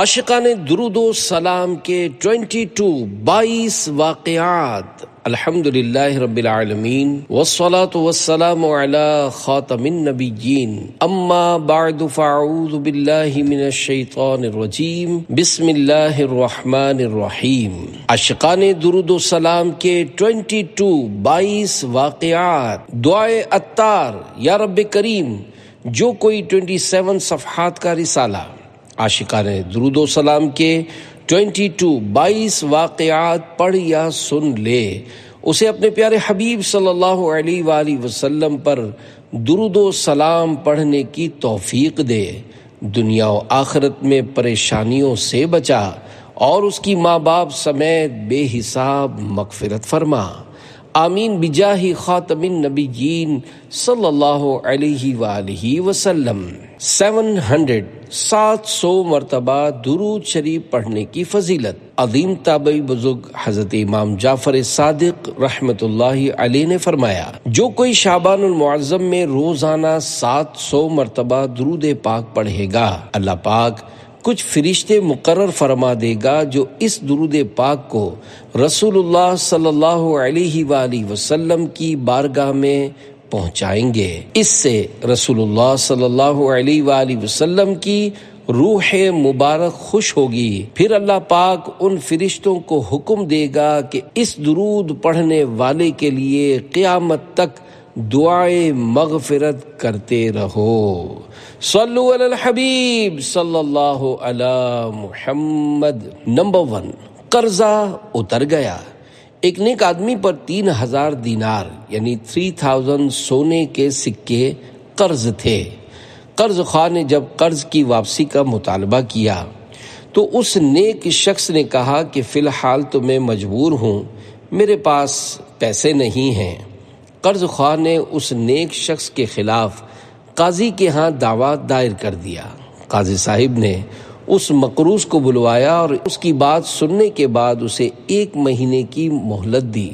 عاشقان درود و سلام کے 22 واقعات۔ الحمدللہ رب العالمین والصلاة والسلام علی خاتم النبیین، اما بعد فاعوذ باللہ من الشیطان الرجیم، بسم اللہ الرحمن الرحیم۔ عاشقان درود و سلام کے 22 واقعات۔ دعائے عطار، یا رب کریم، جو کوئی 27 صفحات کا رسالہ عاشقان درود و سلام کے 22 واقعات پڑھ یا سن لے، اسے اپنے پیارے حبیب صلی اللہ علیہ وآلہ وسلم پر درود و سلام پڑھنے کی توفیق دے، دنیا و آخرت میں پریشانیوں سے بچا اور اس کی ماں باپ سمیت بے حساب مغفرت فرما، آمین بجاہ خاتم النبیین صلی اللہ علیہ وآلہ وسلم۔ 700 مرتبہ درود شریف پڑھنے کی فضیلت۔ عظیم تابعی بزرگ حضرت امام جعفر صادق رحمت اللہ علیہ نے فرمایا، جو کوئی شعبان المعظم میں روزانہ 700 مرتبہ درود پاک پڑھے گا، اللہ پاک کچھ فرشتے مقرر فرما دے گا جو اس درود پاک کو رسول اللہ صلی اللہ علیہ وآلہ وسلم کی بارگاہ میں پہنچائیں گے۔ اس سے رسول اللہ صلی اللہ علیہ وآلہ وسلم کی روح مبارک خوش ہوگی، پھر اللہ پاک ان فرشتوں کو حکم دے گا کہ اس درود پڑھنے والے کے لیے قیامت تک دعائے مغفرت کرتے رہو۔ صلو علی الحبیب صلی اللہ علی محمد۔ نمبر 1، قرضہ اتر گیا۔ ایک نیک آدمی پر 3000 دینار یعنی 3000 سونے کے سکے قرض تھے۔ قرض خواہ نے جب قرض کی واپسی کا مطالبہ کیا تو اس نیک شخص نے کہا کہ فی الحال تو میں مجبور ہوں، میرے پاس پیسے نہیں ہیں۔ قرض خواہ نے اس نیک شخص کے خلاف قاضی کے ہاں دعویٰ دائر کر دیا۔ قاضی صاحب نے اس مقروض کو بلوایا اور اس کی بات سننے کے بعد اسے 1 مہینے کی مہلت دی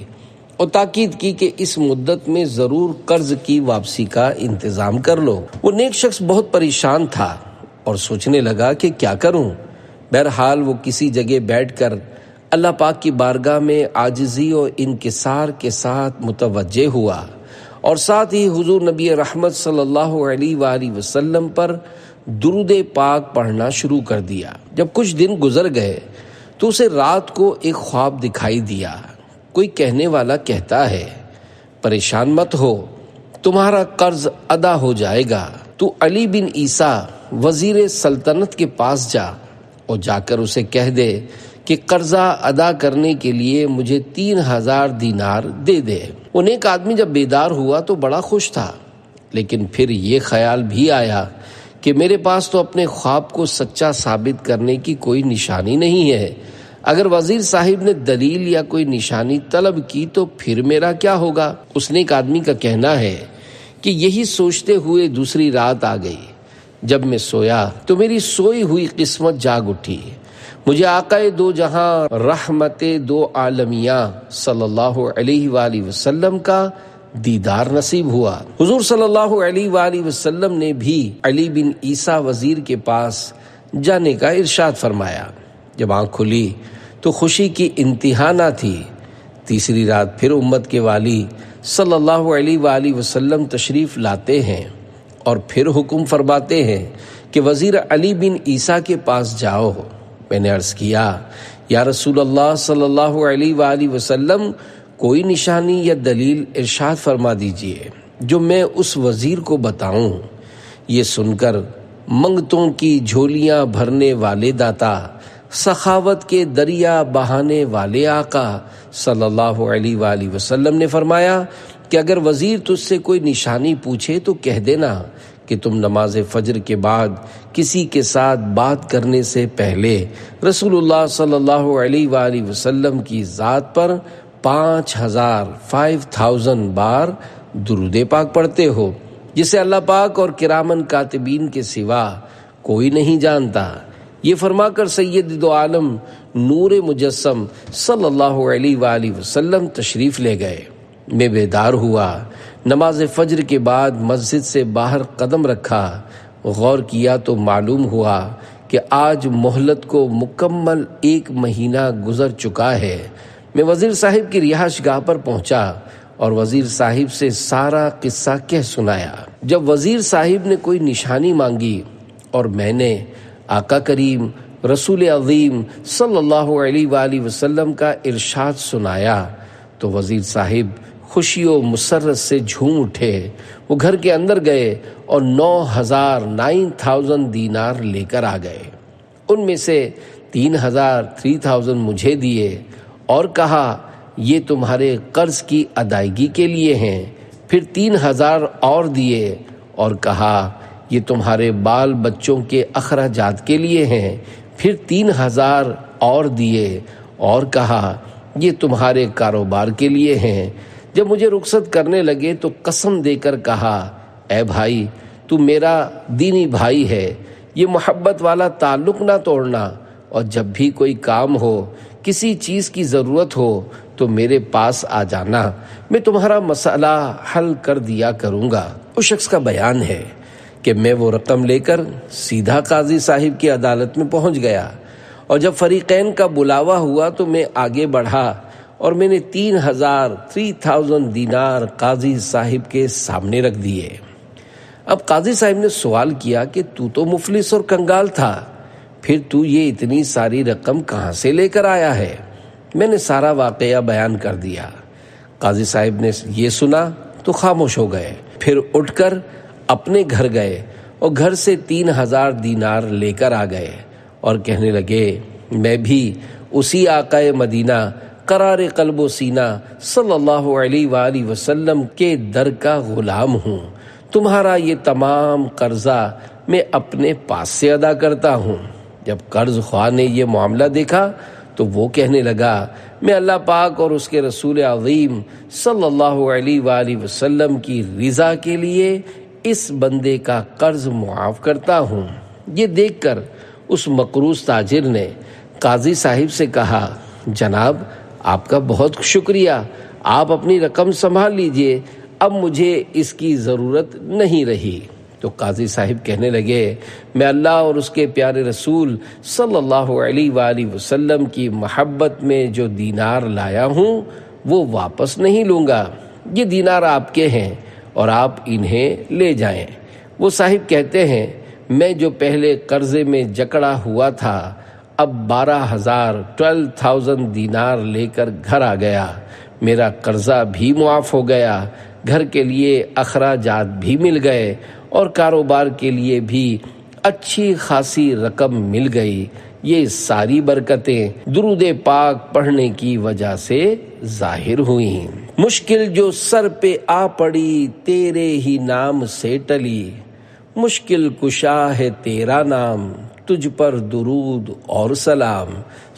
اور تاکید کی کہ اس مدت میں ضرور قرض کی واپسی کا انتظام کر لو۔ وہ نیک شخص بہت پریشان تھا اور سوچنے لگا کہ کیا کروں۔ بہرحال وہ کسی جگہ بیٹھ کر اللہ پاک کی بارگاہ میں عاجزی اور انکسار کے ساتھ متوجہ ہوا اور ساتھ ہی حضور نبی رحمت صلی اللہ علیہ وآلہ وسلم پر درود پاک پڑھنا شروع کر دیا۔ جب کچھ دن گزر گئے تو اسے رات کو ایک خواب دکھائی دیا۔ کوئی کہنے والا کہتا ہے، پریشان مت ہو، تمہارا قرض ادا ہو جائے گا، تو علی بن عیسیٰ وزیر سلطنت کے پاس جا اور جا کر اسے کہہ دے کہ قرضہ ادا کرنے کے لیے مجھے 3000 دینار دے دے۔ وہ نیک آدمی جب بیدار ہوا تو بڑا خوش تھا، لیکن پھر یہ خیال بھی آیا کہ میرے پاس تو اپنے خواب کو سچا ثابت کرنے کی کوئی نشانی نہیں ہے۔ اگر وزیر صاحب نے دلیل یا کوئی نشانی طلب کی تو پھر میرا کیا ہوگا؟ اس نیک آدمی کا کہنا ہے کہ یہی سوچتے ہوئے دوسری رات آ گئی۔ جب میں سویا تو میری سوئی ہوئی قسمت جاگ اٹھی، مجھے آقا دو جہاں رحمت دو عالمیہ صلی اللہ علیہ وآلہ وسلم کا دیدار نصیب ہوا۔ حضور صلی اللہ علیہ وآلہ وسلم نے بھی علی بن عیسیٰ وزیر کے پاس جانے کا ارشاد فرمایا۔ جب آنکھ کھلی تو خوشی کی انتہا نہ تھی۔ تیسری رات پھر امت کے والی صلی اللہ علیہ وآلہ وسلم تشریف لاتے ہیں اور پھر حکم فرماتے ہیں کہ وزیر علی بن عیسیٰ کے پاس جاؤ۔ میں نے عرض کیا، یا رسول اللہ صلی اللہ علیہ وآلہ وسلم، کوئی نشانی یا دلیل ارشاد فرما دیجئے جو میں اس وزیر کو بتاؤں۔ یہ سن کر منگتوں کی جھولیاں بھرنے والے داتا، سخاوت کے دریا بہانے والے آقا صلی اللہ علیہ وآلہ وسلم نے فرمایا کہ اگر وزیر تجھ سے کوئی نشانی پوچھے تو کہہ دینا کہ تم نماز فجر کے بعد کسی کے ساتھ بات کرنے سے پہلے رسول اللہ صلی اللہ علیہ وآلہ وسلم کی ذات پر 5000 بار درود پاک پڑھتے ہو، جسے اللہ پاک اور کرامن کاتبین کے سوا کوئی نہیں جانتا۔ یہ فرما کر سید دو عالم نور مجسم صلی اللہ علیہ وآلہ وسلم تشریف لے گئے۔ میں بیدار ہوا، نماز فجر کے بعد مسجد سے باہر قدم رکھا، غور کیا تو معلوم ہوا کہ کہ آج مہلت کو مکمل 1 مہینہ گزر چکا ہے۔ میں وزیر صاحب کی رہائش گاہ پر پہنچا اور وزیر صاحب سے سارا قصہ کہہ سنایا۔ جب وزیر صاحب نے کوئی نشانی مانگی اور میں نے آقا کریم رسول عظیم صلی اللہ علیہ وآلہ وسلم کا ارشاد سنایا تو وزیر صاحب خوشی و مسرت سے جھوم اٹھے۔ وہ گھر کے اندر گئے اور 9,000 دینار لے کر آ گئے۔ ان میں سے 3,000 مجھے دیے اور کہا یہ تمہارے قرض کی ادائیگی کے لیے ہیں۔ پھر 3,000 اور دیے اور کہا یہ تمہارے بال بچوں کے اخراجات کے لیے ہیں۔ پھر 3,000 اور دیے اور کہا یہ تمہارے کاروبار کے لیے ہیں۔ جب مجھے رخصت کرنے لگے تو قسم دے کر کہا اے بھائی تو میرا دینی بھائی ہے، یہ محبت والا تعلق نہ توڑنا، اور جب بھی کوئی کام ہو، کسی چیز کی ضرورت ہو تو میرے پاس آ جانا، میں تمہارا مسئلہ حل کر دیا کروں گا۔ اس شخص کا بیان ہے کہ میں وہ رقم لے کر سیدھا قاضی صاحب کی عدالت میں پہنچ گیا، اور جب فریقین کا بلاوا ہوا تو میں آگے بڑھا اور میں نے 3,000 دینار قاضی صاحب کے سامنے رکھ دیے۔ اب قاضی صاحب نے سوال کیا کہ تو مفلس اور کنگال تھا، پھر تو یہ اتنی ساری رقم کہاں سے لے کر آیا ہے؟ میں نے سارا واقعہ بیان کر دیا۔ قاضی صاحب نے یہ سنا تو خاموش ہو گئے، پھر اٹھ کر اپنے گھر گئے اور گھر سے 3,000 دینار لے کر آ گئے اور کہنے لگے میں بھی اسی آقا مدینہ قرار قلب و سینہ صلی اللہ علیہ وآلہ وسلم کے در کا غلام ہوں، تمہارا یہ تمام قرضہ میں اپنے پاس سے ادا کرتا ہوں۔ جب قرض خواہ نے یہ معاملہ دیکھا تو وہ کہنے لگا میں اللہ پاک اور اس کے رسول عظیم صلی اللہ علیہ وآلہ وسلم کی رضا کے لیے اس بندے کا قرض معاف کرتا ہوں۔ یہ دیکھ کر اس مقروض تاجر نے قاضی صاحب سے کہا جناب آپ کا بہت شکریہ، آپ اپنی رقم سنبھال لیجئے، اب مجھے اس کی ضرورت نہیں رہی۔ تو قاضی صاحب کہنے لگے میں اللہ اور اس کے پیارے رسول صلی اللہ علیہ وآلہ وسلم کی محبت میں جو دینار لایا ہوں وہ واپس نہیں لوں گا، یہ دینار آپ کے ہیں اور آپ انہیں لے جائیں۔ وہ صاحب کہتے ہیں میں جو پہلے قرضے میں جکڑا ہوا تھا اب 12,000 دینار لے کر گھر آ گیا، میرا قرضہ بھی معاف ہو گیا، گھر کے لیے اخراجات بھی مل گئے اور کاروبار کے لیے بھی اچھی خاصی رقم مل گئی۔ یہ ساری برکتیں درود پاک پڑھنے کی وجہ سے ظاہر ہوئیں۔ مشکل جو سر پہ آ پڑی تیرے ہی نام سے ٹلی، مشکل کشا ہے تیرا نام تجھ پر درود اور سلام،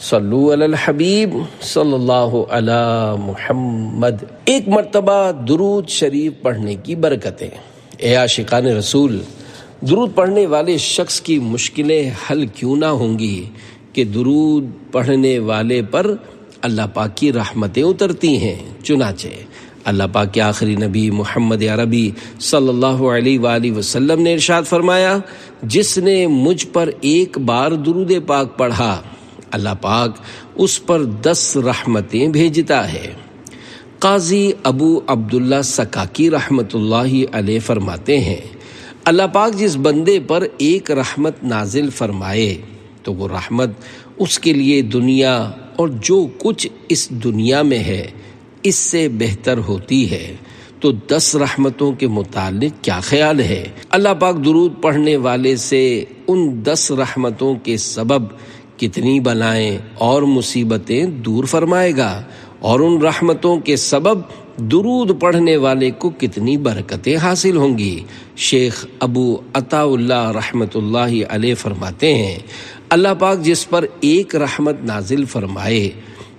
صلو علی الحبیب صلی اللہ علی محمد۔ ایک مرتبہ درود شریف پڑھنے کی برکتیں۔ اے عاشقان رسول، درود پڑھنے والے شخص کی مشکلیں حل کیوں نہ ہوں گی کہ درود پڑھنے والے پر اللہ پاک کی رحمتیں اترتی ہیں۔ چنانچہ اللہ پاک کے آخری نبی محمد عربی صلی اللہ علیہ وآلہ وسلم نے ارشاد فرمایا جس نے مجھ پر ایک بار درود پاک پڑھا اللہ پاک اس پر 10 رحمتیں بھیجتا ہے۔ قاضی ابو عبداللہ سکاکی رحمت اللہ علیہ فرماتے ہیں اللہ پاک جس بندے پر ایک رحمت نازل فرمائے تو وہ رحمت اس کے لیے دنیا اور جو کچھ اس دنیا میں ہے اس سے بہتر ہوتی ہے۔ تو 10 رحمتوں کے متعلق کیا خیال ہے؟ اللہ پاک درود پڑھنے والے سے ان 10 رحمتوں کے سبب کتنی بلائیں اور مصیبتیں دور فرمائے گا، اور ان رحمتوں کے سبب درود پڑھنے والے کو کتنی برکتیں حاصل ہوں گی۔ شیخ ابو عطا اللہ رحمت اللہ علیہ فرماتے ہیں اللہ پاک جس پر ایک رحمت نازل فرمائے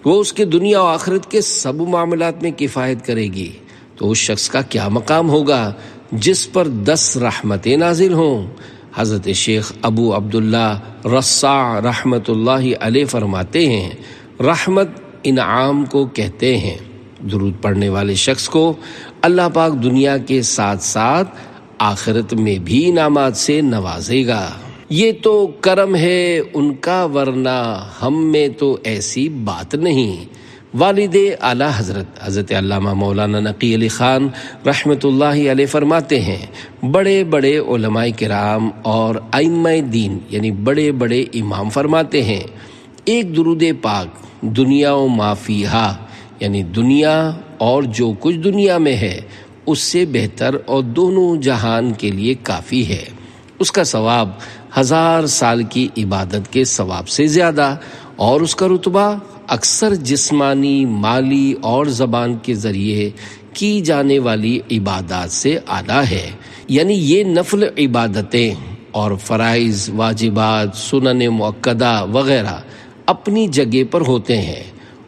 وہ اس کے دنیا و آخرت کے سب معاملات میں کفایت کرے گی، تو اس شخص کا کیا مقام ہوگا جس پر 10 رحمتیں نازل ہوں۔ حضرت شیخ ابو عبداللہ رصاع رحمت اللہ علیہ فرماتے ہیں رحمت انعام کو کہتے ہیں، درود پڑھنے والے شخص کو اللہ پاک دنیا کے ساتھ ساتھ آخرت میں بھی انعامات سے نوازے گا۔ یہ تو کرم ہے ان کا ورنہ ہم میں تو ایسی بات نہیں۔ والد اعلیٰ حضرت علامہ مولانا نقی علی خان رحمۃ اللہ علیہ فرماتے ہیں، بڑے بڑے علماء کرام اور ائمہ دین یعنی بڑے بڑے امام فرماتے ہیں، ایک درود پاک دنیا و ما فیہا یعنی دنیا اور جو کچھ دنیا میں ہے اس سے بہتر اور دونوں جہان کے لیے کافی ہے۔ اس کا ثواب 1000 سال کی عبادت کے ثواب سے زیادہ، اور اس کا رتبہ اکثر جسمانی، مالی اور زبان کے ذریعے کی جانے والی عبادات سے اعلیٰ ہے۔ یعنی یہ نفل عبادتیں اور فرائض، واجبات، سنن مؤکدہ وغیرہ اپنی جگہ پر ہوتے ہیں،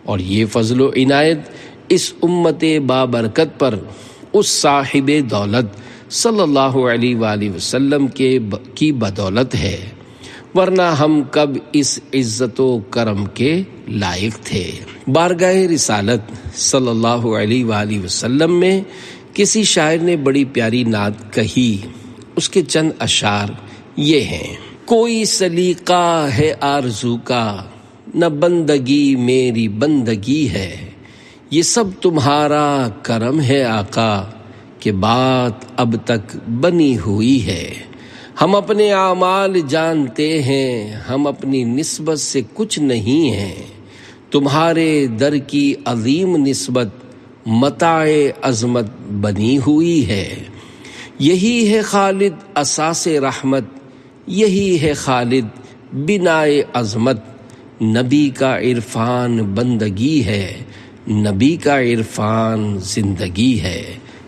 اور یہ فضل و عنایت اس امت بابرکت پر اس صاحب دولت صلی اللہ علیہ وآلہ وسلم کی بدولت ہے، ورنہ ہم کب اس عزت و کرم کے لائق تھے۔ بارگاہ رسالت صلی اللہ علیہ وآلہ وسلم میں کسی شاعر نے بڑی پیاری نعت کہی، اس کے چند اشعار یہ ہیں: کوئی سلیقہ ہے آرزو کا، نہ بندگی میری بندگی ہے، یہ سب تمہارا کرم ہے آقا، کہ بات اب تک بنی ہوئی ہے۔ ہم اپنے اعمال جانتے ہیں، ہم اپنی نسبت سے کچھ نہیں ہیں، تمہارے در کی عظیم نسبت متاع عظمت بنی ہوئی ہے۔ یہی ہے خالد اساس رحمت، یہی ہے خالد بنائے عظمت، نبی کا عرفان بندگی ہے، نبی کا عرفان زندگی ہے۔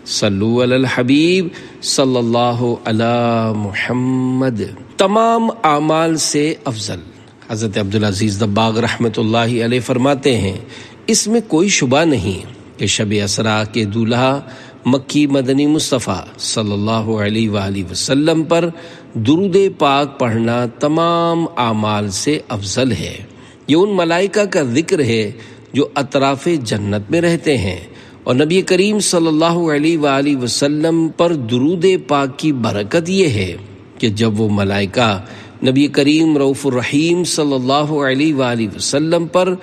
صلو علی الحبیب صلی اللہ علی محمد۔ تمام اعمال سے افضل حضرت عبدالعزیز دباغ رحمۃ اللہ علیہ فرماتے ہیں، اس میں کوئی شبہ نہیں کہ شب اسراء کے دولہا مکی مدنی مصطفیٰ صلی اللہ علیہ وآلہ وسلم پر درود پاک پڑھنا تمام اعمال سے افضل ہے۔ یہ ان ملائکہ کا ذکر ہے جو اطراف جنت میں رہتے ہیں، اور نبی کریم صلی اللہ علیہ وآلہ وسلم پر درود پاک کی برکت یہ ہے کہ جب وہ ملائکہ نبی کریم رؤوف الرحیم صلی اللہ علیہ وآلہ وسلم پر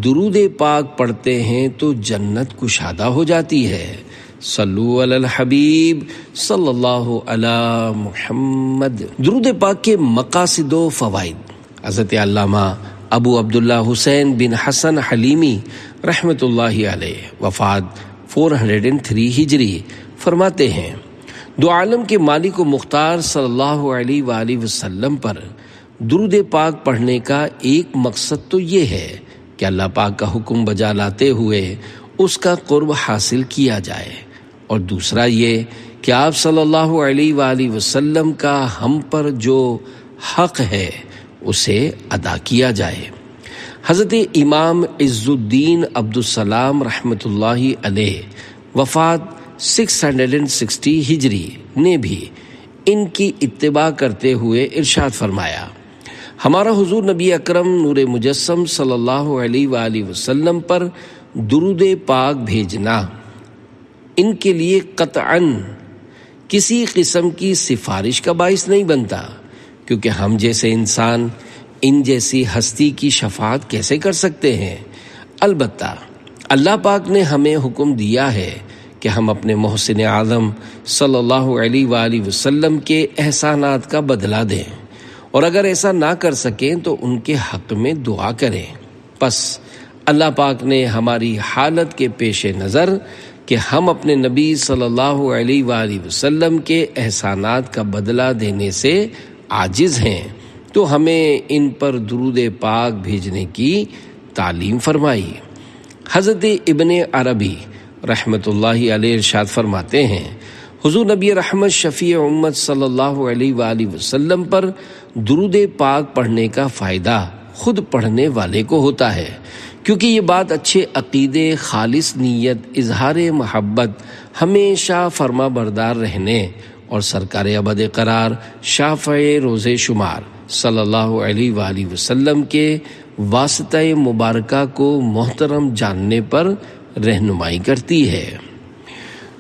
درود پاک پڑھتے ہیں تو جنت کشادہ ہو جاتی ہے۔ صلو علی الحبیب صلی اللہ علی محمد۔ درود پاک کے مقاصد و فوائد۔ حضرت علامہ ابو عبداللہ حسین بن حسن حلیمی رحمۃ اللہ علیہ وفات 403 ہجری فرماتے ہیں، دو عالم کے مالک و مختار صلی اللہ علیہ وآلہ وسلم پر درود پاک پڑھنے کا ایک مقصد تو یہ ہے کہ اللہ پاک کا حکم بجا لاتے ہوئے اس کا قرب حاصل کیا جائے، اور دوسرا یہ کہ آپ صلی اللہ علیہ وآلہ وسلم کا ہم پر جو حق ہے اسے ادا کیا جائے۔ حضرت امام عز الدین عبدالسلام رحمۃ اللہ علیہ وفات 660 ہجری نے بھی ان کی اتباع کرتے ہوئے ارشاد فرمایا، ہمارا حضور نبی اکرم نور مجسم صلی اللہ علیہ وآلہ وسلم پر درود پاک بھیجنا ان کے لیے قطعاً کسی قسم کی سفارش کا باعث نہیں بنتا، کیونکہ ہم جیسے انسان ان جیسی ہستی کی شفاعت کیسے کر سکتے ہیں؟ البتہ اللہ پاک نے ہمیں حکم دیا ہے کہ ہم اپنے محسن اعظم صلی اللہ علیہ وآلہ وسلم کے احسانات کا بدلہ دیں، اور اگر ایسا نہ کر سکیں تو ان کے حق میں دعا کریں۔ پس اللہ پاک نے ہماری حالت کے پیش نظر کہ ہم اپنے نبی صلی اللہ علیہ وآلہ وسلم کے احسانات کا بدلہ دینے سے عاجز ہیں، تو ہمیں ان پر درود پاک بھیجنے کی تعلیم فرمائی۔ حضرت ابن عربی رحمۃ اللہ علیہ ارشاد فرماتے ہیں، حضور نبی رحمت شفیع امت صلی اللہ علیہ وآلہ وسلم پر درود پاک پڑھنے کا فائدہ خود پڑھنے والے کو ہوتا ہے، کیونکہ یہ بات اچھے عقیدے، خالص نیت، اظہار محبت، ہمیشہ فرما بردار رہنے اور سرکار ابد قرار شافع روز شمار صلی اللہ علیہ وآلہ وسلم کے واسطہ مبارکہ کو محترم جاننے پر رہنمائی کرتی ہے۔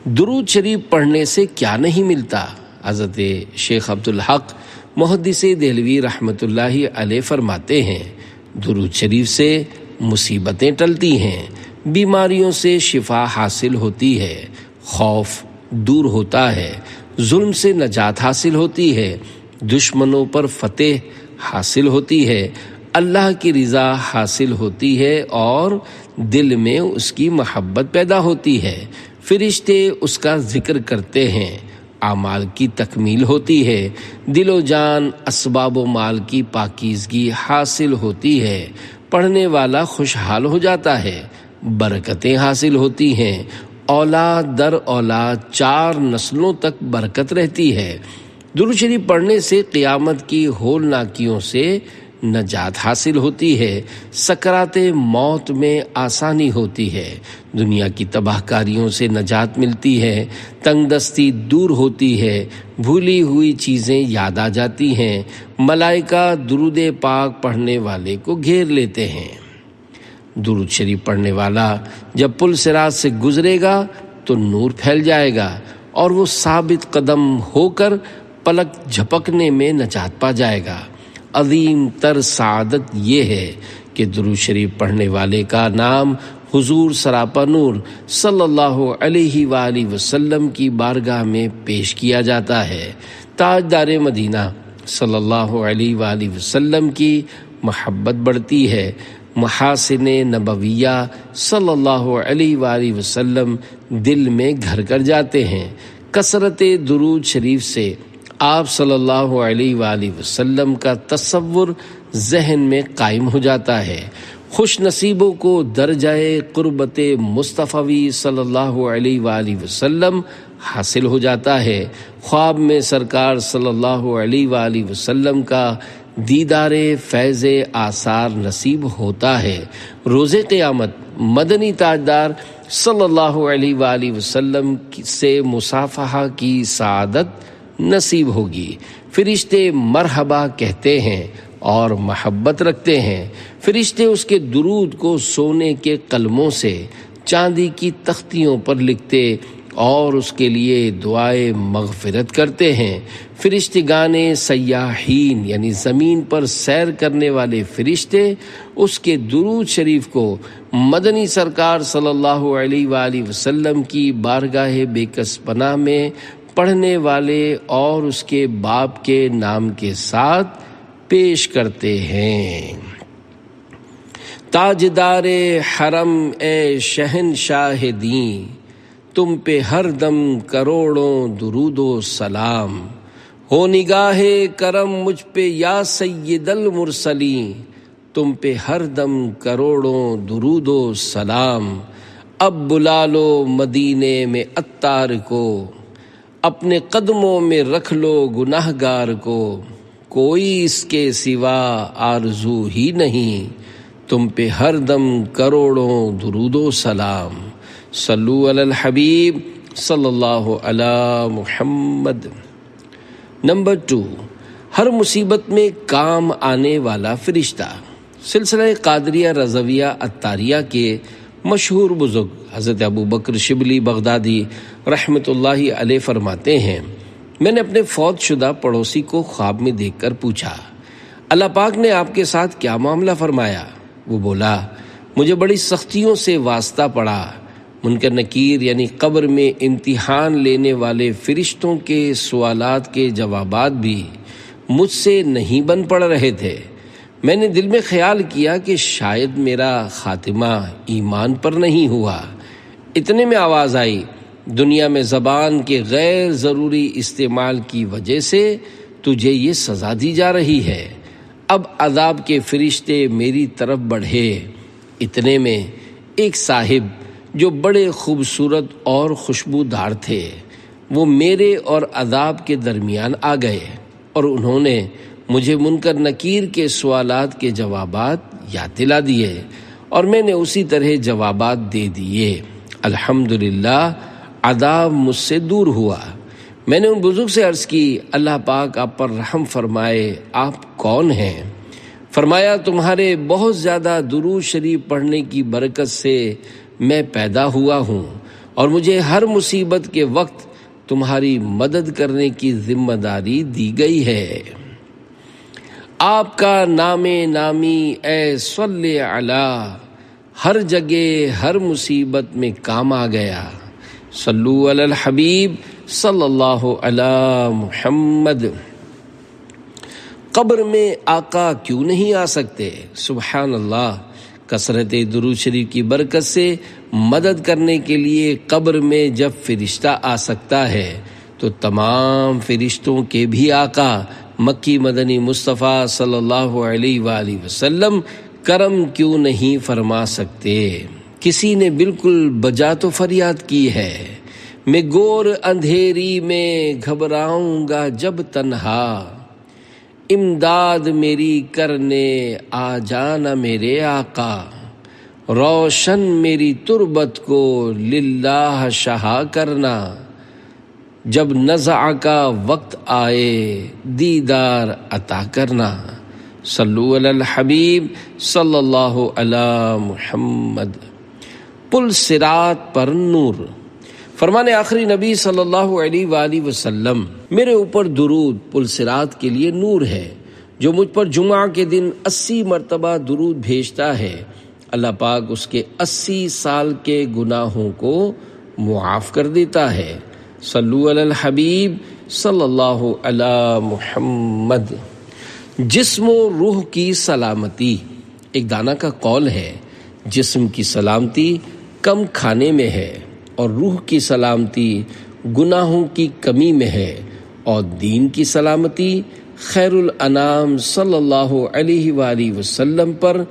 درود شریف پڑھنے سے کیا نہیں ملتا؟ حضرت شیخ عبدالحق محدث دہلوی رحمۃ اللہ علیہ فرماتے ہیں درود شریف سے مصیبتیں ٹلتی ہیں، بیماریوں سے شفا حاصل ہوتی ہے، خوف دور ہوتا ہے، ظلم سے نجات حاصل ہوتی ہے، دشمنوں پر فتح حاصل ہوتی ہے، اللہ کی رضا حاصل ہوتی ہے اور دل میں اس کی محبت پیدا ہوتی ہے، فرشتے اس کا ذکر کرتے ہیں، اعمال کی تکمیل ہوتی ہے، دل و جان اسباب و مال کی پاکیزگی حاصل ہوتی ہے، پڑھنے والا خوشحال ہو جاتا ہے، برکتیں حاصل ہوتی ہیں، اولاد در اولاد 4 نسلوں تک برکت رہتی ہے۔ درود شریف پڑھنے سے قیامت کی ہولناکیوں سے نجات حاصل ہوتی ہے، سکرات موت میں آسانی ہوتی ہے، دنیا کی تباہ کاریوں سے نجات ملتی ہے، تنگ دستی دور ہوتی ہے، بھولی ہوئی چیزیں یاد آ جاتی ہیں، ملائکہ درود پاک پڑھنے والے کو گھیر لیتے ہیں۔ درود شریف پڑھنے والا جب پل صراط سے گزرے گا تو نور پھیل جائے گا اور وہ ثابت قدم ہو کر پلک جھپکنے میں نجات پا جائے گا۔ عظیم تر سعادت یہ ہے کہ درود شریف پڑھنے والے کا نام حضور سراپا نور صلی اللہ علیہ وآلہ وسلم کی بارگاہ میں پیش کیا جاتا ہے، تاجدار مدینہ صلی اللہ علیہ وآلہ وسلم کی محبت بڑھتی ہے، محاسن نبویہ صلی اللہ علیہ وآلہ وسلم دل میں گھر کر جاتے ہیں، کثرت درود شریف سے آپ صلی اللہ علیہ وآلہ وسلم کا تصور ذہن میں قائم ہو جاتا ہے، خوش نصیبوں کو درجہ قربت مصطفی صلی اللہ علیہ وآلہ وسلم حاصل ہو جاتا ہے، خواب میں سرکار صلی اللہ علیہ وآلہ وسلم کا دیدار فیض آثار نصیب ہوتا ہے، روز قیامت مدنی تاجدار صلی اللہ علیہ وآلہ وسلم سے مصافحہ کی سعادت نصیب ہوگی، فرشتے مرحبا کہتے ہیں اور محبت رکھتے ہیں، فرشتے اس کے درود کو سونے کے قلموں سے چاندی کی تختیوں پر لکھتے اور اس کے لیے دعائے مغفرت کرتے ہیں، فرشتگان سیاحین یعنی زمین پر سیر کرنے والے فرشتے اس کے درود شریف کو مدنی سرکار صلی اللہ علیہ وآلہ وسلم کی بارگاہ بے کس پناہ میں پڑھنے والے اور اس کے باپ کے نام کے ساتھ پیش کرتے ہیں۔ تاجدار حرم اے شہنشاہ دین، تم پہ ہر دم کروڑوں درود و سلام، ہو نگاہ کرم مجھ پہ یا سید المرسلین، تم پہ ہر دم کروڑوں درود و سلام، اب بلا لو مدینے میں عطار کو، اپنے قدموں میں رکھ لو گناہگار کو، کوئی اس کے سوا آرزو ہی نہیں، تم پہ ہر دم کروڑوں درود و سلام، صلو علی الحبیب صلی اللہ علی محمد۔ نمبر 2، ہر مصیبت میں کام آنے والا فرشتہ۔ سلسلہ قادریہ رضویہ عطاریہ کے مشہور بزرگ حضرت ابو بکر شبلی بغدادی رحمۃ اللہ علیہ فرماتے ہیں، میں نے اپنے فوت شدہ پڑوسی کو خواب میں دیکھ کر پوچھا، اللہ پاک نے آپ کے ساتھ کیا معاملہ فرمایا؟ وہ بولا، مجھے بڑی سختیوں سے واسطہ پڑا، منکر نکیر یعنی قبر میں امتحان لینے والے فرشتوں کے سوالات کے جوابات بھی مجھ سے نہیں بن پڑ رہے تھے، میں نے دل میں خیال کیا کہ شاید میرا خاتمہ ایمان پر نہیں ہوا، اتنے میں آواز آئی، دنیا میں زبان کے غیر ضروری استعمال کی وجہ سے تجھے یہ سزا دی جا رہی ہے، اب عذاب کے فرشتے میری طرف بڑھے۔ اتنے میں ایک صاحب جو بڑے خوبصورت اور خوشبودار تھے، وہ میرے اور عذاب کے درمیان آ گئے اور انہوں نے مجھے منکر نکیر کے سوالات کے جوابات یاد دلا دیے اور میں نے اسی طرح جوابات دے دیے، الحمدللہ عذاب مجھ سے دور ہوا۔ میں نے ان بزرگ سے عرض کی، اللہ پاک آپ پر رحم فرمائے، آپ کون ہیں؟ فرمایا، تمہارے بہت زیادہ درود شریف پڑھنے کی برکت سے میں پیدا ہوا ہوں اور مجھے ہر مصیبت کے وقت تمہاری مدد کرنے کی ذمہ داری دی گئی ہے۔ آپ کا نام نامی اے صلی علی ہر جگہ ہر مصیبت میں کام آ گیا. صلو علی الحبیب صلی اللہ علی محمد. قبر میں آقا کیوں نہیں آ سکتے؟ سبحان اللہ. کثرت درود شریف کی برکت سے مدد کرنے کے لیے قبر میں جب فرشتہ آ سکتا ہے تو تمام فرشتوں کے بھی آقا مکی مدنی مصطفیٰ صلی اللہ علیہ وآلہ وسلم کرم کیوں نہیں فرما سکتے؟ کسی نے بالکل بجا تو فریاد کی ہے، میں گور اندھیری میں گھبراؤں گا جب تنہا، امداد میری کرنے آ جانا میرے آقا، روشن میری تربت کو للہ شہا کرنا، جب نزع کا وقت آئے دیدار عطا کرنا. صلو علی الحبیب صلی اللہ علی محمد. پل صراط پر نور. فرمان آخری نبی صلی اللہ علیہ وآلہ وسلم، میرے اوپر درود پل صراط کے لیے نور ہے. جو مجھ پر جمعہ کے دن 80 مرتبہ درود بھیجتا ہے، اللہ پاک اس کے 80 سال کے گناہوں کو معاف کر دیتا ہے. صلو علی الحبیب صلی اللہ علی محمد. جسم و روح کی سلامتی. ایک دانا کا قول ہے، جسم کی سلامتی کم کھانے میں ہے اور روح کی سلامتی گناہوں کی کمی میں ہے، اور دین کی سلامتی خیر الانام صلی اللہ علیہ وآلہ وسلم پر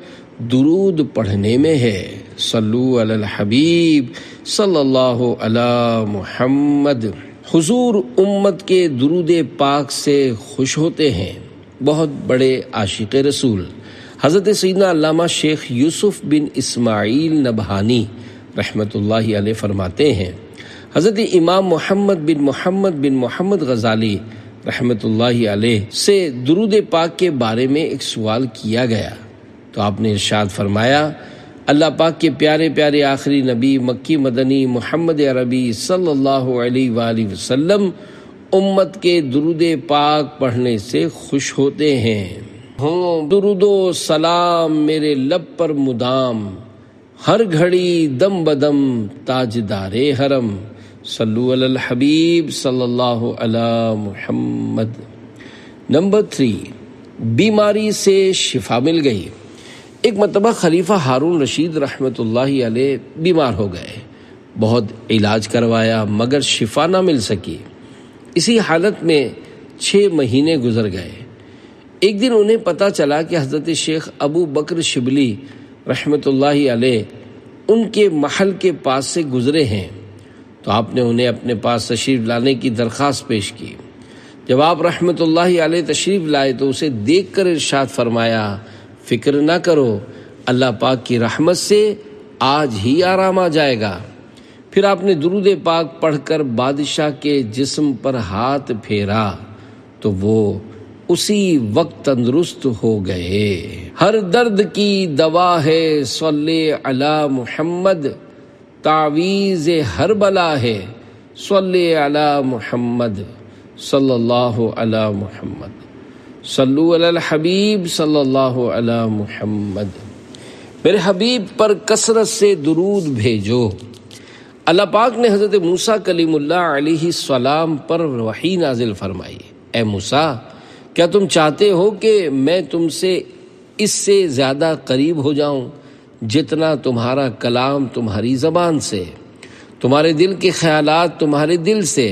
درود پڑھنے میں ہے. صلو علی الحبیب صلی اللہ علی محمد. حضور امت کے درود پاک سے خوش ہوتے ہیں. بہت بڑے عاشق رسول حضرت سیدنا علامہ شیخ یوسف بن اسماعیل نبہانی رحمۃ اللہ علیہ فرماتے ہیں، حضرت امام محمد بن محمد غزالی رحمۃ اللہ علیہ سے درود پاک کے بارے میں ایک سوال کیا گیا تو آپ نے ارشاد فرمایا، اللہ پاک کے پیارے پیارے آخری نبی مکی مدنی محمد عربی صلی اللہ علیہ وآلہ وسلم امت کے درود پاک پڑھنے سے خوش ہوتے ہیں. ہوں درود و سلام میرے لب پر مدام، ہر گھڑی دم بدم تاجدار حرم. صلو علی الحبیب صلی اللہ علی محمد. نمبر 3، بیماری سے شفا مل گئی. ایک مرتبہ خلیفہ ہارون رشید رحمۃ اللہ علیہ بیمار ہو گئے. بہت علاج کروایا مگر شفا نہ مل سکی. اسی حالت میں 6 مہینے گزر گئے. ایک دن انہیں پتہ چلا کہ حضرت شیخ ابو بکر شبلی رحمۃ اللہ علیہ ان کے محل کے پاس سے گزرے ہیں، تو آپ نے انہیں اپنے پاس تشریف لانے کی درخواست پیش کی. جب آپ رحمۃ اللہ علیہ تشریف لائے تو اسے دیکھ کر ارشاد فرمایا، فکر نہ کرو، اللہ پاک کی رحمت سے آج ہی آرام آ جائے گا. پھر آپ نے درود پاک پڑھ کر بادشاہ کے جسم پر ہاتھ پھیرا تو وہ اسی وقت تندرست ہو گئے. ہر درد کی دوا ہے صلی علی محمد، تعویذ ہر بلا ہے صلی علی محمد. صلی اللہ علی محمد. صلو علی الحبیب صلی اللہ علی محمد. میرے حبیب پر کثرت سے درود بھیجو. اللہ پاک نے حضرت موسیٰ کلیم اللہ علیہ السلام پر وحی نازل فرمائی، اے موسیٰ کیا تم چاہتے ہو کہ میں تم سے اس سے زیادہ قریب ہو جاؤں جتنا تمہارا کلام تمہاری زبان سے، تمہارے دل کے خیالات تمہارے دل سے،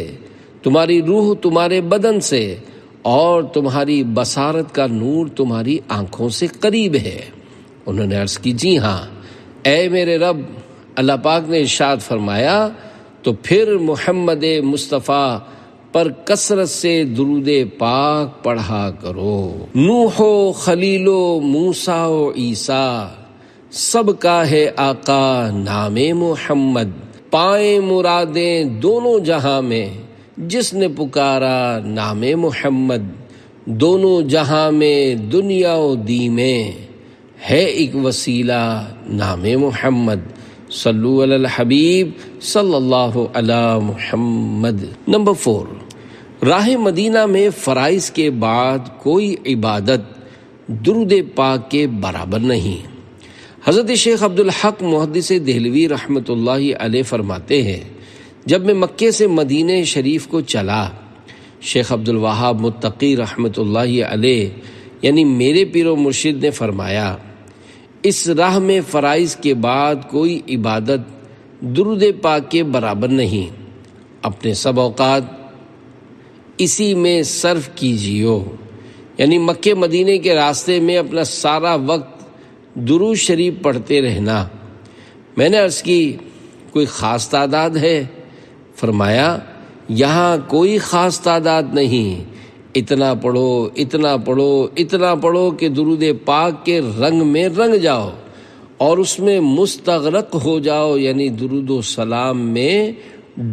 تمہاری روح تمہارے بدن سے، اور تمہاری بصارت کا نور تمہاری آنکھوں سے قریب ہے؟ انہوں نے عرض کی، جی ہاں اے میرے رب. اللہ پاک نے ارشاد فرمایا، تو پھر محمد مصطفیٰ پر کثرت سے درود پاک پڑھا کرو. نوح و خلیل و موسیٰ و عیسیٰ سب کا ہے آقا نام محمد. پائیں مرادیں دونوں جہاں میں جس نے پکارا نام محمد. دونوں جہاں میں دنیا و دی میں ہے ایک وسیلہ نام محمد. صلو علی الحبیب صلی اللہ علی محمد. نمبر 4، راہ مدینہ میں فرائض کے بعد کوئی عبادت درود پاک کے برابر نہیں۔ حضرت شیخ عبدالحق محدث دہلوی رحمۃ اللہ علیہ فرماتے ہیں، جب میں مکے سے مدینہ شریف کو چلا، شیخ عبدالوہاب متقی رحمۃ اللہ علیہ یعنی میرے پیر و مرشد نے فرمایا، اس راہ میں فرائض کے بعد کوئی عبادت درود پاک کے برابر نہیں، اپنے سب اوقات اسی میں صرف کیجیو، یعنی مکے مدینے کے راستے میں اپنا سارا وقت درود شریف پڑھتے رہنا۔ میں نے عرض کی، کوئی خاص تعداد ہے؟ فرمایا، یہاں کوئی خاص تعداد نہیں، اتنا پڑھو اتنا پڑھو اتنا پڑھو کہ درود پاک کے رنگ میں رنگ جاؤ اور اس میں مستغرق ہو جاؤ، یعنی درود و سلام میں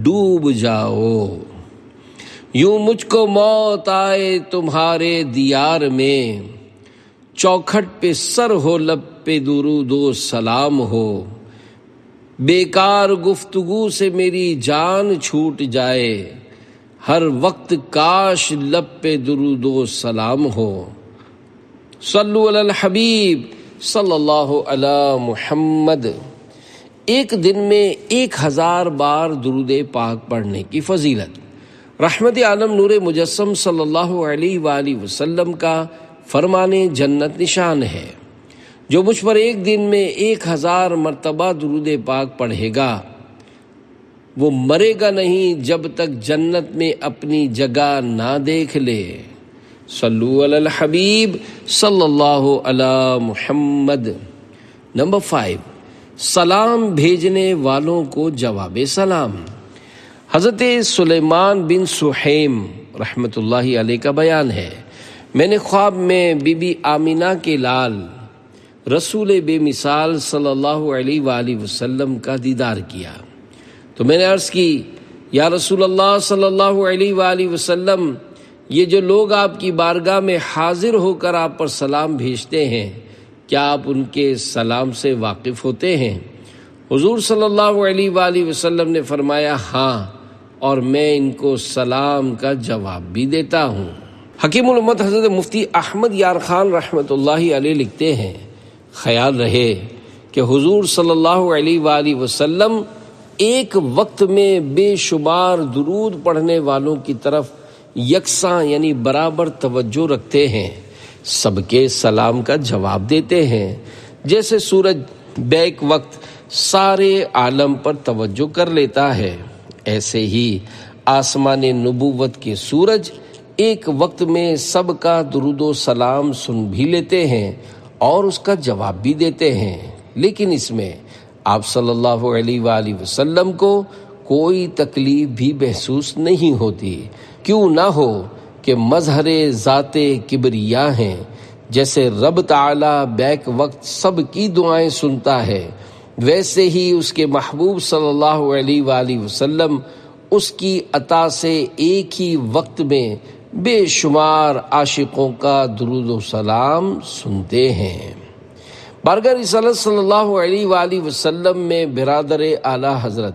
ڈوب جاؤ۔ یوں مجھ کو موت آئے تمہارے دیار میں، چوکھٹ پہ سر ہو لب پہ درود و سلام ہو، بیکار گفتگو سے میری جان چھوٹ جائے، ہر وقت کاش لب پہ درود و سلام ہو۔ صلو علی الحبیب صلی اللہ علی محمد۔ ایک دن میں 1000 بار درود پاک پڑھنے کی فضیلت۔ رحمت عالم نور مجسم صلی اللہ علیہ وآلہ وسلم کا فرمان جنت نشان ہے، جو مجھ پر ایک دن میں 1000 مرتبہ درود پاک پڑھے گا، وہ مرے گا نہیں جب تک جنت میں اپنی جگہ نہ دیکھ لے۔ صلو علی الحبیب صلی اللہ علی محمد۔ نمبر 5، سلام بھیجنے والوں کو جواب سلام۔ حضرت سلیمان بن سحیم رحمۃ اللہ علیہ کا بیان ہے، میں نے خواب میں بی بی آمینہ کے لال رسول بے مثال صلی اللہ علیہ وآلہ وسلم کا دیدار کیا، تو میں نے عرض کی، یا رسول اللہ صلی اللہ علیہ وآلہ وسلم، یہ جو لوگ آپ کی بارگاہ میں حاضر ہو کر آپ پر سلام بھیجتے ہیں، کیا آپ ان کے سلام سے واقف ہوتے ہیں؟ حضور صلی اللہ علیہ وآلہ وسلم نے فرمایا، ہاں، اور میں ان کو سلام کا جواب بھی دیتا ہوں۔ حکیم الامت حضرت مفتی احمد یار خان رحمۃ اللہ علیہ لکھتے ہیں، خیال رہے کہ حضور صلی اللہ علیہ وآلہ وسلم ایک وقت میں بے شمار درود پڑھنے والوں کی طرف یکساں یعنی برابر توجہ رکھتے ہیں، سب کے سلام کا جواب دیتے ہیں، جیسے سورج بیک وقت سارے عالم پر توجہ کر لیتا ہے، ایسے ہی آسمان نبوت کے سورج ایک وقت میں سب کا درود و سلام سن بھی لیتے ہیں اور اس کا جواب بھی دیتے ہیں، لیکن اس میں آپ صلی اللہ علیہ وآلہ وسلم کو کوئی تکلیف بھی محسوس نہیں ہوتی، کیوں نہ ہو کہ مظہر ذات کبریا ہیں، جیسے رب تعالی بیک وقت سب کی دعائیں سنتا ہے، ویسے ہی اس کے محبوب صلی اللہ علیہ وآلہ وسلم اس کی عطا سے ایک ہی وقت میں بے شمار عاشقوں کا درود و سلام سنتے ہیں۔ بارگاہ رسالت صلی اللہ علیہ وآلہ وسلم میں برادر اعلیٰ حضرت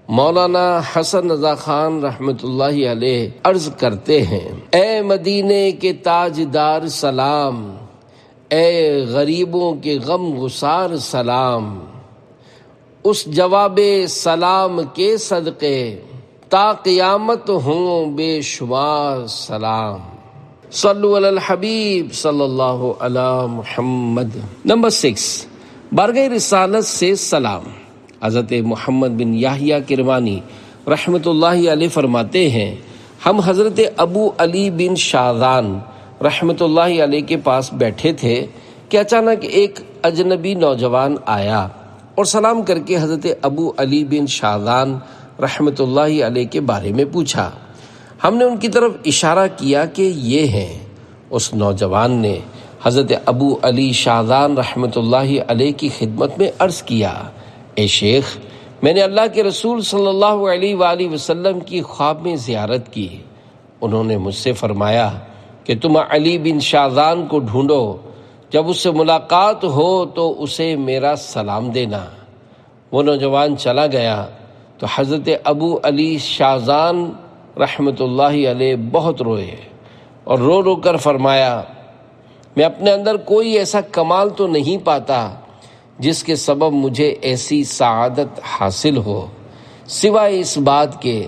مولانا حسن رضا خان رحمۃ اللہ علیہ عرض کرتے ہیں، اے مدینے کے تاجدار سلام، اے غریبوں کے غم گسار سلام، اس جواب سلام کے صدقے تا قیامت ہوں بے شمار سلام۔ صلو علی الحبیب صلی اللہ علی محمد۔ نمبر 6، بارگاہ رسالت سے سلام۔ حضرت محمد بن یحییٰ کرمانی رحمۃ اللہ علیہ فرماتے ہیں، ہم حضرت ابو علی بن شاذان رحمۃ اللہ علیہ کے پاس بیٹھے تھے کہ اچانک ایک اجنبی نوجوان آیا اور سلام کر کے حضرت ابو علی بن شاذان رحمۃ اللہ علیہ کے بارے میں پوچھا۔ ہم نے ان کی طرف اشارہ کیا کہ یہ ہیں۔ اس نوجوان نے حضرت ابو علی شاذان رحمۃ اللہ علیہ کی خدمت میں عرض کیا، اے شیخ، میں نے اللہ کے رسول صلی اللہ علیہ وآلہ وسلم کی خواب میں زیارت کی، انہوں نے مجھ سے فرمایا کہ تم علی بن شاذان کو ڈھونڈو، جب اس سے ملاقات ہو تو اسے میرا سلام دینا۔ وہ نوجوان چلا گیا تو حضرت ابو علی شاذان رحمۃ اللہ علیہ بہت روئے اور رو رو کر فرمایا، میں اپنے اندر کوئی ایسا کمال تو نہیں پاتا جس کے سبب مجھے ایسی سعادت حاصل ہو، سوائے اس بات کے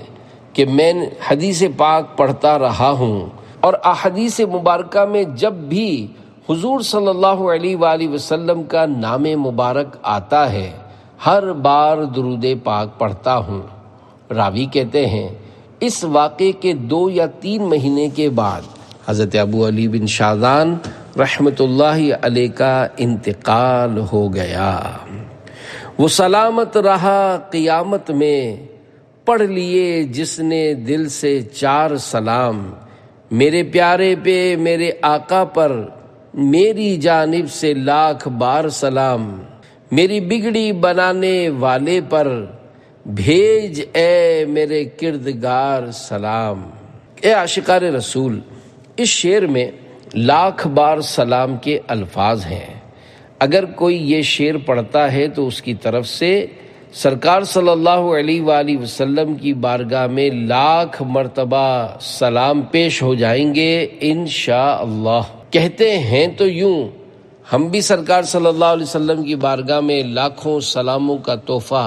کہ میں حدیث پاک پڑھتا رہا ہوں، اور احادیث مبارکہ میں جب بھی حضور صلی اللہ علیہ وآلہ وسلم کا نام مبارک آتا ہے ہر بار درود پاک پڑھتا ہوں۔ راوی کہتے ہیں اس واقعے کے 2 یا 3 مہینے کے بعد حضرت ابو علی بن شاذان رحمت اللہ علیہ کا انتقال ہو گیا۔ وہ سلامت رہا قیامت میں، پڑھ لیے جس نے دل سے 4 سلام، میرے پیارے پہ میرے آقا پر میری جانب سے لاکھ بار سلام، میری بگڑی بنانے والے پر بھیج اے میرے کردگار سلام۔ اے عاشقان رسول، اس شعر میں لاکھ بار سلام کے الفاظ ہیں۔ اگر کوئی یہ شعر پڑھتا ہے تو اس کی طرف سے سرکار صلی اللہ علیہ وآلہ وسلم کی بارگاہ میں لاکھ مرتبہ سلام پیش ہو جائیں گے انشاءاللہ۔ کہتے ہیں تو یوں ہم بھی سرکار صلی اللہ علیہ وسلم کی بارگاہ میں لاکھوں سلاموں کا تحفہ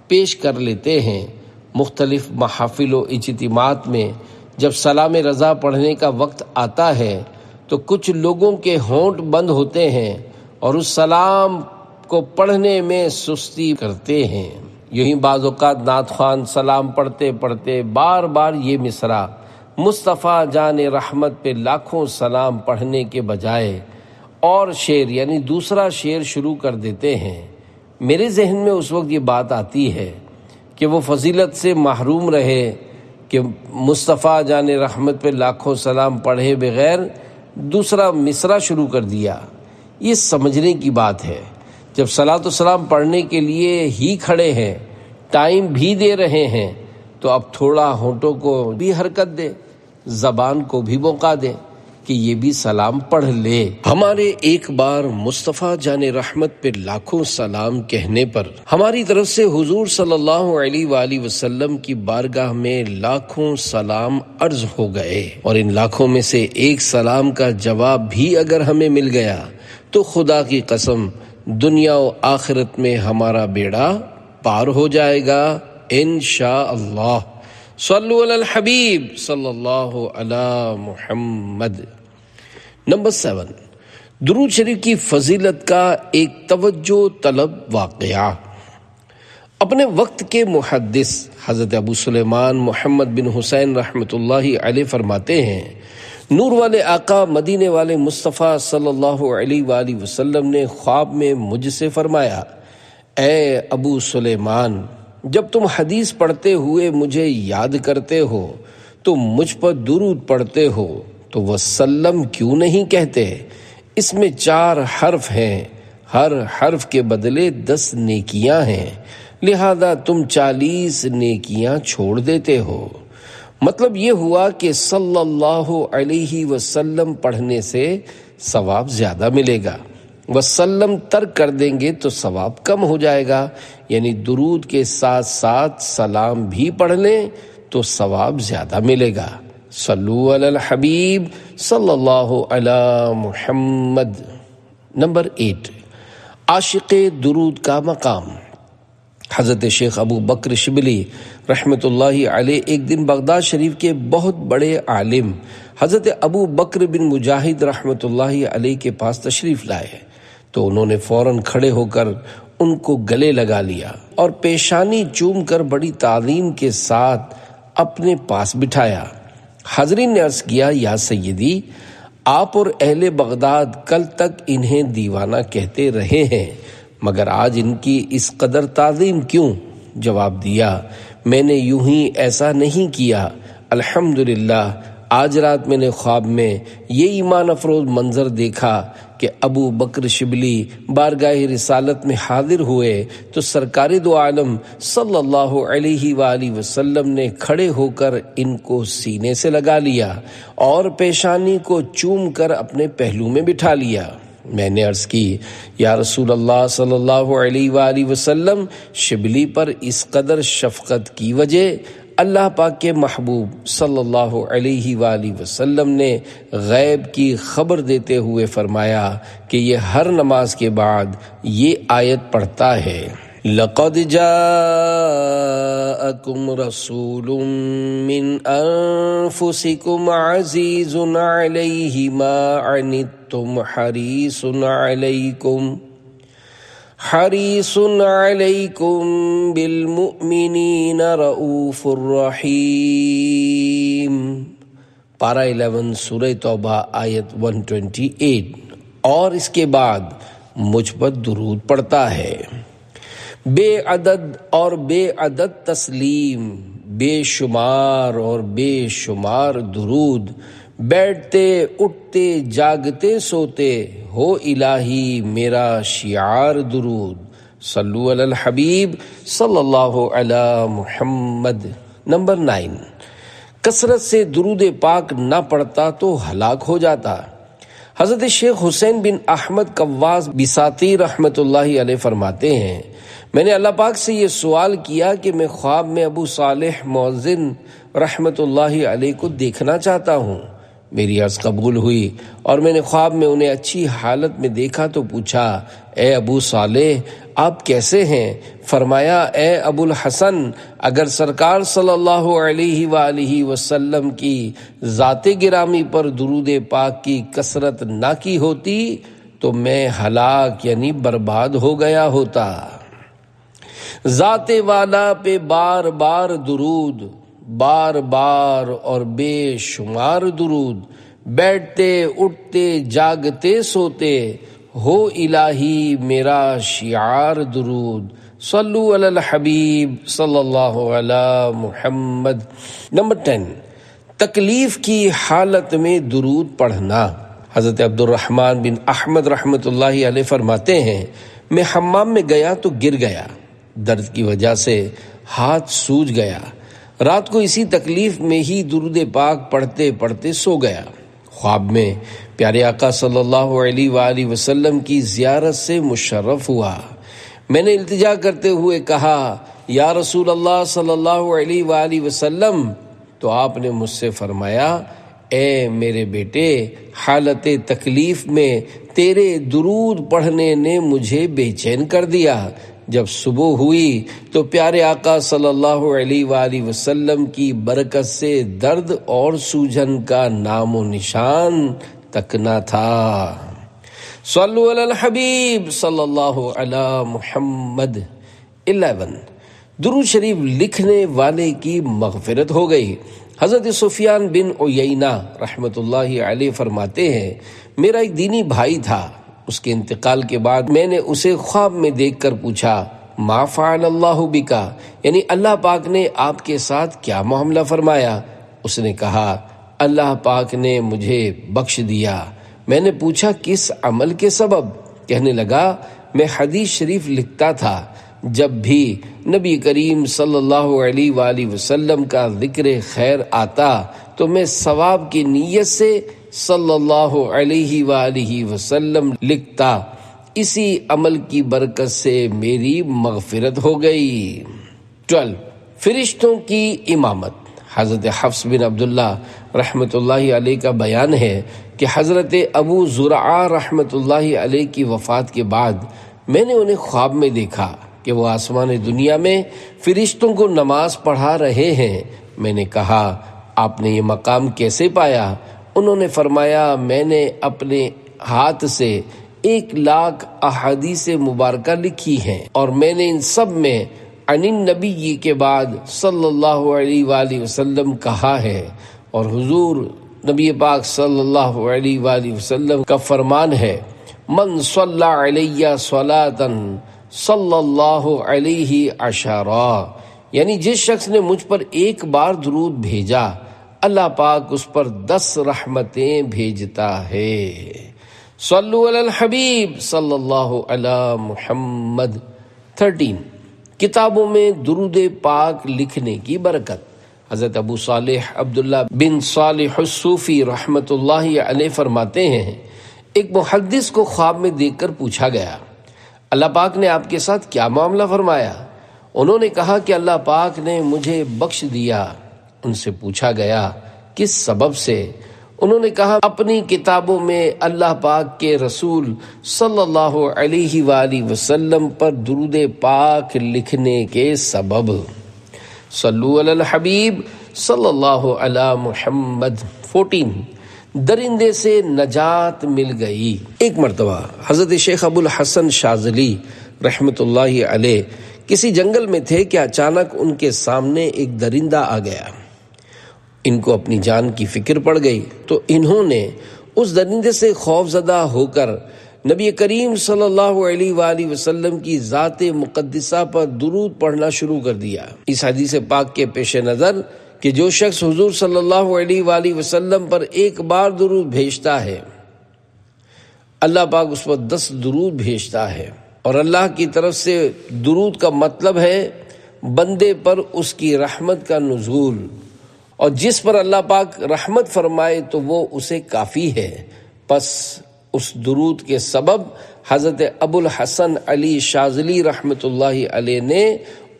پیش کر لیتے ہیں۔ مختلف محافل و اجتماعات میں جب سلام رضا پڑھنے کا وقت آتا ہے تو کچھ لوگوں کے ہونٹ بند ہوتے ہیں اور اس سلام کو پڑھنے میں سستی کرتے ہیں۔ یوں ہی بعض اوقات نعت خوان سلام پڑھتے پڑھتے بار بار یہ مصرع مصطفیٰ جان رحمت پہ لاکھوں سلام پڑھنے کے بجائے اور شعر یعنی دوسرا شعر شروع کر دیتے ہیں۔ میرے ذہن میں اس وقت یہ بات آتی ہے کہ وہ فضیلت سے محروم رہے کہ مصطفیٰ جان رحمت پہ لاکھوں سلام پڑھے بغیر دوسرا مصرع شروع کر دیا۔ یہ سمجھنے کی بات ہے، جب صلاۃ و سلام پڑھنے کے لیے ہی کھڑے ہیں، ٹائم بھی دے رہے ہیں، تو اب تھوڑا ہونٹوں کو بھی حرکت دے، زبان کو بھی موقع دے کہ یہ بھی سلام پڑھ لے۔ ہمارے ایک بار مصطفیٰ جان رحمت پہ لاکھوں سلام کہنے پر ہماری طرف سے حضور صلی اللہ علیہ وآلہ وسلم کی بارگاہ میں لاکھوں سلام عرض ہو گئے، اور ان لاکھوں میں سے ایک سلام کا جواب بھی اگر ہمیں مل گیا تو خدا کی قسم دنیا و آخرت میں ہمارا بیڑا پار ہو جائے گا انشاءاللہ۔ صلو علی الحبیب صلی اللہ علی محمد۔ نمبر 7، درود شریف کی فضیلت کا ایک توجہ طلب واقعہ۔ اپنے وقت کے محدث حضرت ابو سلیمان محمد بن حسین رحمۃ اللہ علیہ فرماتے ہیں، نور والے آقا مدینے والے مصطفیٰ صلی اللہ علیہ وآلہ وسلم نے خواب میں مجھ سے فرمایا، اے ابو سلیمان، جب تم حدیث پڑھتے ہوئے مجھے یاد کرتے ہو تو مجھ پر درود پڑھتے ہو تو وسلم کیوں نہیں کہتے؟ اس میں 4 حرف ہیں، ہر حرف کے بدلے 10 نیکیاں ہیں، لہذا تم 40 نیکیاں چھوڑ دیتے ہو۔ مطلب یہ ہوا کہ صلی اللہ علیہ وسلم پڑھنے سے ثواب زیادہ ملے گا، وسلم ترک کر دیں گے تو ثواب کم ہو جائے گا، یعنی درود کے ساتھ ساتھ سلام بھی پڑھ لیں تو ثواب زیادہ ملے گا۔ صلو علی الحبیب صلی اللہ علی محمد۔ نمبر 8، عاشق درود کا مقام۔ حضرت شیخ ابو بکر شبلی رحمۃ اللہ علیہ ایک دن بغداد شریف کے بہت بڑے عالم حضرت ابو بکر بن مجاہد رحمۃ اللہ علیہ کے پاس تشریف لائے تو انہوں نے فوراً کھڑے ہو کر ان کو گلے لگا لیا اور پیشانی چوم کر بڑی تعظیم کے ساتھ اپنے پاس بٹھایا۔ حاضرین نے عرض کیا، یا سیدی، آپ اور اہل بغداد کل تک انہیں دیوانہ کہتے رہے ہیں، مگر آج ان کی اس قدر تعظیم کیوں؟ جواب دیا، میں نے یوں ہی ایسا نہیں کیا، الحمدللہ آج رات میں نے خواب میں یہ ایمان افروز منظر دیکھا کہ ابو بکر شبلی بارگاہ رسالت میں حاضر ہوئے تو سرکار دو عالم صلی اللہ علیہ وآلہ وسلم نے کھڑے ہو کر ان کو سینے سے لگا لیا اور پیشانی کو چوم کر اپنے پہلو میں بٹھا لیا۔ میں نے عرض کی، یا رسول اللہ صلی اللہ علیہ وآلہ وسلم، شبلی پر اس قدر شفقت کی وجہ اللہ پاک کے محبوب صلی اللہ علیہ وآلہ وسلم نے غیب کی خبر دیتے ہوئے فرمایا کہ یہ ہر نماز کے بعد یہ آیت پڑھتا ہے، لَقَدْ جَاءَكُمْ رَسُولٌ مِّنْ أَنفُسِكُمْ عَزِيزٌ عَلَيْهِ مَا عَنِتُّمْ حریص علیکم بالمؤمنین رؤوف الرحیم۔ پارہ 11 سورہ توبہ آیت 128۔ اور اس کے بعد مجھ پر درود پڑتا ہے، بے عدد اور بے عدد تسلیم، بے شمار اور بے شمار درود، بیٹھتے اٹھتے جاگتے سوتے، ہو الہی میرا شعار درود، صلو علی الحبیب صلی اللہ علی محمد۔ نمبر 9، کثرت سے درود پاک نہ پڑھتا تو ہلاک ہو جاتا۔ حضرت شیخ حسین بن احمد قواس بساطی رحمۃ اللہ علیہ فرماتے ہیں، میں نے اللہ پاک سے یہ سوال کیا کہ میں خواب میں ابو صالح مؤذن رحمۃ اللہ علیہ کو دیکھنا چاہتا ہوں۔ میری عرض قبول ہوئی اور میں نے خواب میں انہیں اچھی حالت میں دیکھا تو پوچھا، اے ابو صالح آپ کیسے ہیں؟ فرمایا، اے ابو الحسن، اگر سرکار صلی اللہ علیہ وآلہ وسلم کی ذات گرامی پر درود پاک کی کثرت نہ کی ہوتی تو میں ہلاک یعنی برباد ہو گیا ہوتا۔ ذات والا پہ بار بار درود، بار بار اور بے شمار درود، بیٹھتے اٹھتے جاگتے سوتے، ہو الہی میرا شعار درود، صلو علی الحبیب صلی اللہ علی محمد۔ نمبر 10، تکلیف کی حالت میں درود پڑھنا۔ حضرت عبد الرحمن بن احمد رحمۃ اللہ علیہ فرماتے ہیں، میں حمام میں گیا تو گر گیا، درد کی وجہ سے ہاتھ سوج گیا، رات کو اسی تکلیف میں ہی درود پاک پڑھتے پڑھتے سو گیا۔ خواب میں پیارے آقا صلی اللہ علیہ وآلہ وسلم کی زیارت سے مشرف ہوا۔ میں نے التجا کرتے ہوئے کہا، یا رسول اللہ صلی اللہ علیہ وآلہ وسلم، تو آپ نے مجھ سے فرمایا، اے میرے بیٹے، حالت تکلیف میں تیرے درود پڑھنے نے مجھے بے چین کر دیا۔ جب صبح ہوئی تو پیارے آقا صلی اللہ علیہ وآلہ وسلم کی برکت سے درد اور سوجن کا نام و نشان تک نہ تھا۔ صلو علی الحبیب صلی اللہ علی محمد۔ 11، درود شریف لکھنے والے کی مغفرت ہو گئی۔ حضرت سفیان بن عیینہ رحمۃ اللہ علیہ فرماتے ہیں، میرا ایک دینی بھائی تھا، اس کے انتقال کے بعد میں نے اسے خواب میں دیکھ کر پوچھا، ما فعل اللہ بکا، یعنی اللہ پاک نے آپ کے ساتھ کیا معاملہ فرمایا؟ اس نے کہا، اللہ پاک نے مجھے بخش دیا۔ میں نے پوچھا، کس عمل کے سبب؟ کہنے لگا، میں حدیث شریف لکھتا تھا، جب بھی نبی کریم صلی اللہ علیہ وآلہ وسلم کا ذکر خیر آتا تو میں ثواب کی نیت سے صلی اللہ علیہ وآلہ وسلم لکھتا، اسی عمل کی برکت سے میری مغفرت ہو گئی۔ 12، فرشتوں کی امامت۔ حضرت حفص بن عبداللہ رحمۃ اللہ علیہ کا بیان ہے کہ حضرت ابو زرعہ رحمۃ اللہ علیہ کی وفات کے بعد میں نے انہیں خواب میں دیکھا کہ وہ آسمان دنیا میں فرشتوں کو نماز پڑھا رہے ہیں۔ میں نے کہا، آپ نے یہ مقام کیسے پایا؟ انہوں نے فرمایا، میں نے اپنے ہاتھ سے 1,00,000 احادیث مبارکہ لکھی ہیں اور میں نے ان سب میں عن النبی کے بعد صلی اللہ علیہ وآلہ وسلم کہا ہے، اور حضور نبی پاک صلی اللہ علیہ وآلہ وسلم کا فرمان ہے، من صلی علیہ صلاۃ صلی اللہ علیہ عشرا، یعنی جس شخص نے مجھ پر ایک بار درود بھیجا اللہ پاک اس پر 10 رحمتیں بھیجتا ہے۔ صلو علی الحبیب صلی اللہ علی محمد۔ 13، کتابوں میں درود پاک لکھنے کی برکت۔ حضرت ابو صالح عبداللہ بن صالح الصوفی رحمۃ اللہ علیہ فرماتے ہیں، ایک محدث کو خواب میں دیکھ کر پوچھا گیا، اللہ پاک نے آپ کے ساتھ کیا معاملہ فرمایا؟ انہوں نے کہا کہ اللہ پاک نے مجھے بخش دیا۔ ان سے پوچھا گیا کس سبب سے؟ انہوں نے کہا اپنی کتابوں میں اللہ پاک کے رسول صلی اللہ علیہ وآلہ وسلم پر درود پاک لکھنے کے سبب۔ صلو علی الحبیب صلی اللہ علی محمد۔ 14 درندے سے نجات مل گئی۔ ایک مرتبہ حضرت شیخ ابو الحسن شاذلی رحمۃ اللہ علیہ کسی جنگل میں تھے کہ اچانک ان کے سامنے ایک درندہ آ گیا۔ ان کو اپنی جان کی فکر پڑ گئی تو انہوں نے اس درندے سے خوف زدہ ہو کر نبی کریم صلی اللہ علیہ وآلہ وسلم کی ذات مقدسہ پر درود پڑھنا شروع کر دیا۔ اس حدیث پاک کے پیش نظر کہ جو شخص حضور صلی اللہ علیہ وآلہ وسلم پر ایک بار درود بھیجتا ہے، اللہ پاک اس پر 10 درود بھیجتا ہے، اور اللہ کی طرف سے درود کا مطلب ہے بندے پر اس کی رحمت کا نزول، اور جس پر اللہ پاک رحمت فرمائے تو وہ اسے کافی ہے۔ پس اس درود کے سبب حضرت ابو الحسن علی شاذلی رحمۃ اللہ علیہ نے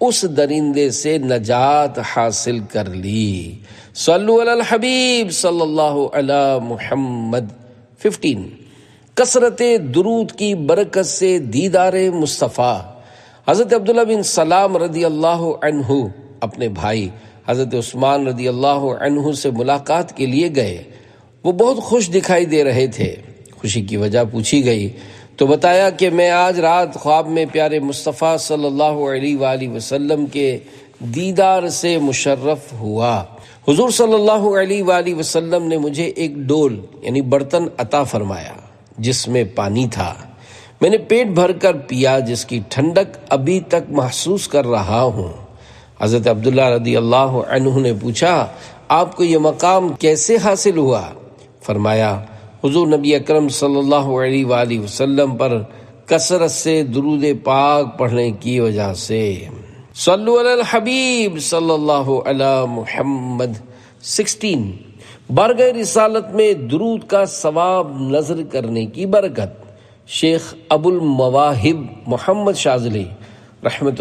اس درندے سے نجات حاصل کر لی۔ صلو علی الحبیب صلی اللہ علی محمد۔ 15 کثرت درود کی برکت سے دیدار مصطفیٰ۔ حضرت عبداللہ بن سلام رضی اللہ عنہ اپنے بھائی حضرت عثمان رضی اللہ عنہ سے ملاقات کے لیے گئے۔ وہ بہت خوش دکھائی دے رہے تھے۔ خوشی کی وجہ پوچھی گئی تو بتایا کہ میں آج رات خواب میں پیارے مصطفیٰ صلی اللہ علیہ وآلہ وسلم کے دیدار سے مشرف ہوا۔ حضور صلی اللہ علیہ وآلہ وسلم نے مجھے ایک ڈول یعنی برتن عطا فرمایا جس میں پانی تھا۔ میں نے پیٹ بھر کر پیا، جس کی ٹھنڈک ابھی تک محسوس کر رہا ہوں۔ حضرت عبداللہ رضی اللہ عنہ نے پوچھا آپ کو یہ مقام کیسے حاصل ہوا؟ فرمایا حضور نبی اکرم صلی اللہ علیہ وآلہ وسلم پر کثرت سے درود پاک پڑھنے کی وجہ سے۔ صلو علی الحبیب صلی اللہ علی محمد۔ 16 بارگاہ رسالت میں درود کا ثواب نظر کرنے کی برکت۔ شیخ ابو المواہب محمد شاذلی رحمۃ